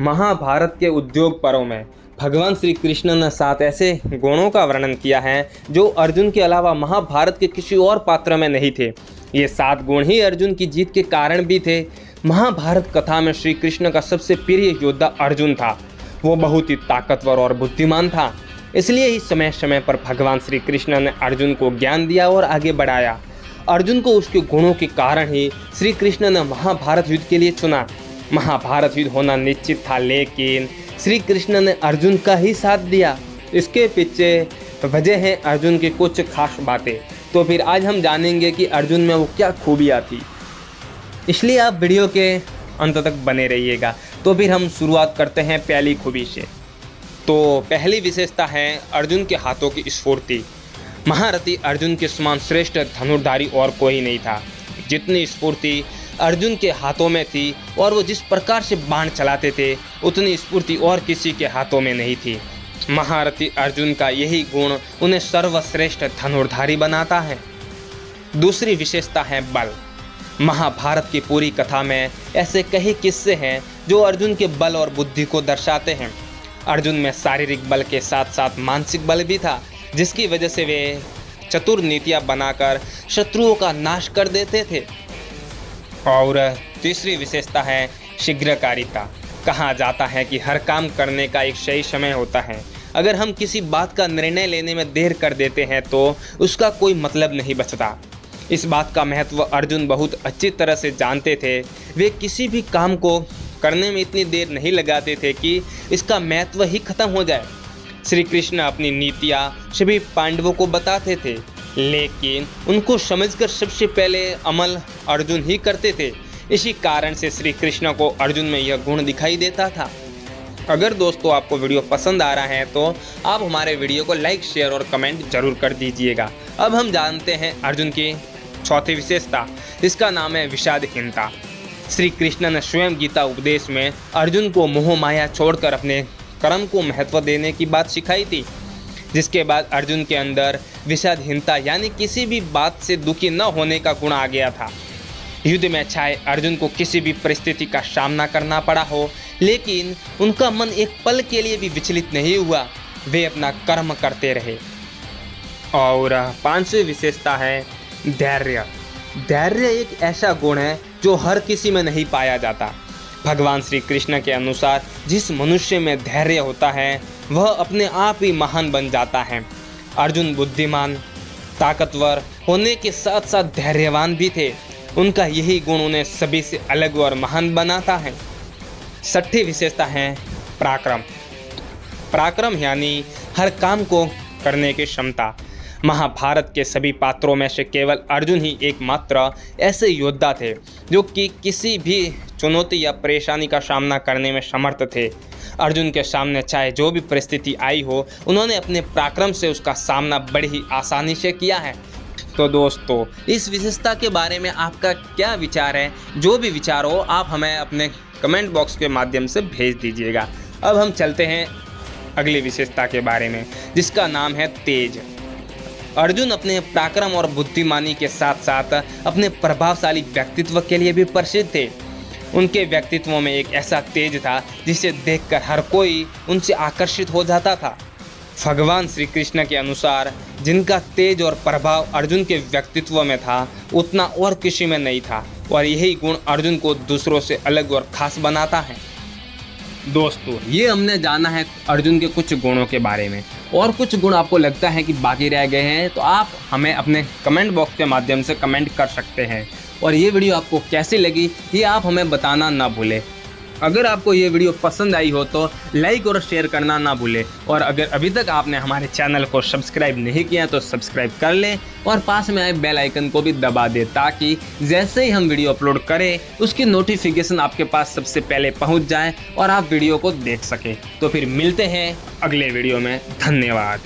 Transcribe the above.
महाभारत के उद्योग पर्व में भगवान श्री कृष्ण ने 7 ऐसे गुणों का वर्णन किया है जो अर्जुन के अलावा महाभारत के किसी और पात्र में नहीं थे। ये 7 गुण ही अर्जुन की जीत के कारण भी थे। महाभारत कथा में श्री कृष्ण का सबसे प्रिय योद्धा अर्जुन था। वो बहुत ही ताकतवर और बुद्धिमान था, इसलिए ही समय समय पर भगवान श्री कृष्ण ने अर्जुन को ज्ञान दिया और आगे बढ़ाया। अर्जुन को उसके गुणों के कारण ही श्री कृष्ण ने महाभारत युद्ध के लिए चुना। महाभारत युद्ध होना निश्चित था, लेकिन श्री कृष्ण ने अर्जुन का ही साथ दिया। इसके पीछे वजह है अर्जुन की कुछ खास बातें। तो फिर आज हम जानेंगे कि अर्जुन में वो क्या खूबियाँ थी, इसलिए आप वीडियो के अंत तक बने रहिएगा। तो फिर हम शुरुआत करते हैं पहली खूबी से। तो पहली विशेषता है अर्जुन के हाथों की स्फूर्ति। महारथी अर्जुन के समान श्रेष्ठ धनुर्धारी और कोई नहीं था। जितनी स्फूर्ति अर्जुन के हाथों में थी और वो जिस प्रकार से बाण चलाते थे, उतनी स्फूर्ति और किसी के हाथों में नहीं थी। महारथी अर्जुन का यही गुण उन्हें सर्वश्रेष्ठ धनुर्धारी बनाता है। दूसरी विशेषता है बल। महाभारत की पूरी कथा में ऐसे कई किस्से हैं जो अर्जुन के बल और बुद्धि को दर्शाते हैं। अर्जुन में शारीरिक बल के साथ साथ मानसिक बल भी था, जिसकी वजह से वे चतुर नीतियाँ बनाकर शत्रुओं का नाश कर देते थे। और तीसरी विशेषता है शीघ्रकारिता। कहा जाता है कि हर काम करने का एक सही समय होता है। अगर हम किसी बात का निर्णय लेने में देर कर देते हैं तो उसका कोई मतलब नहीं बचता। इस बात का महत्व अर्जुन बहुत अच्छी तरह से जानते थे। वे किसी भी काम को करने में इतनी देर नहीं लगाते थे कि इसका महत्व ही खत्म हो जाए। श्री कृष्ण अपनी नीतियाँ सभी पांडवों को बताते थे, लेकिन उनको समझकर सबसे पहले अमल अर्जुन ही करते थे। इसी कारण से श्री कृष्ण को अर्जुन में यह गुण दिखाई देता था। अगर दोस्तों आपको वीडियो पसंद आ रहा है तो आप हमारे वीडियो को लाइक, शेयर और कमेंट जरूर कर दीजिएगा। अब हम जानते हैं अर्जुन की चौथी विशेषता। इसका नाम है विषादहीनता। श्री कृष्ण ने स्वयं गीता उपदेश में अर्जुन को मोह माया छोड़कर अपने कर्म को महत्व देने की बात सिखाई थी, जिसके बाद अर्जुन के अंदर विषादहीनता यानी किसी भी बात से दुखी न होने का गुण आ गया था। युद्ध में चाहे अर्जुन को किसी भी परिस्थिति का सामना करना पड़ा हो, लेकिन उनका मन एक पल के लिए भी विचलित नहीं हुआ। वे अपना कर्म करते रहे। और 5वीं विशेषता है धैर्य। धैर्य एक ऐसा गुण है जो हर किसी में नहीं पाया जाता। भगवान श्री कृष्ण के अनुसार जिस मनुष्य में धैर्य होता है वह अपने आप ही महान बन जाता है। अर्जुन बुद्धिमान, ताकतवर होने के साथ साथ धैर्यवान भी थे। उनका यही गुण उन्हें सभी से अलग और महान बनाता है। 6ठी विशेषता है पराक्रम। पराक्रम यानी हर काम को करने की क्षमता। महाभारत के सभी पात्रों में से केवल अर्जुन ही एकमात्र ऐसे योद्धा थे जो कि किसी भी चुनौती या परेशानी का सामना करने में समर्थ थे। अर्जुन के सामने चाहे जो भी परिस्थिति आई हो, उन्होंने अपने पराक्रम से उसका सामना बड़ी ही आसानी से किया है। तो दोस्तों, इस विशेषता के बारे में आपका क्या विचार है? जो भी विचार हो आप हमें अपने कमेंट बॉक्स के माध्यम से भेज दीजिएगा। अब हम चलते हैं अगली विशेषता के बारे में, जिसका नाम है तेज। अर्जुन अपने पराक्रम और बुद्धिमानी के साथ साथ अपने प्रभावशाली व्यक्तित्व के लिए भी प्रसिद्ध थे। उनके व्यक्तित्व में एक ऐसा तेज था जिसे देखकर हर कोई उनसे आकर्षित हो जाता था। भगवान श्री कृष्ण के अनुसार जिनका तेज और प्रभाव अर्जुन के व्यक्तित्व में था, उतना और किसी में नहीं था, और यही गुण अर्जुन को दूसरों से अलग और खास बनाता है। दोस्तों, ये हमने जाना है अर्जुन के कुछ गुणों के बारे में, और कुछ गुण आपको लगता है कि बाकी रह गए हैं तो आप हमें अपने कमेंट बॉक्स के माध्यम से कमेंट कर सकते हैं। और ये वीडियो आपको कैसी लगी ये आप हमें बताना ना भूलें। अगर आपको ये वीडियो पसंद आई हो तो लाइक और शेयर करना ना भूलें। और अगर अभी तक आपने हमारे चैनल को सब्सक्राइब नहीं किया तो सब्सक्राइब कर लें और पास में आए बेल आइकन को भी दबा दें, ताकि जैसे ही हम वीडियो अपलोड करें उसकी नोटिफिकेशन आपके पास सबसे पहले पहुंच जाए और आप वीडियो को देख सकें। तो फिर मिलते हैं अगले वीडियो में। धन्यवाद।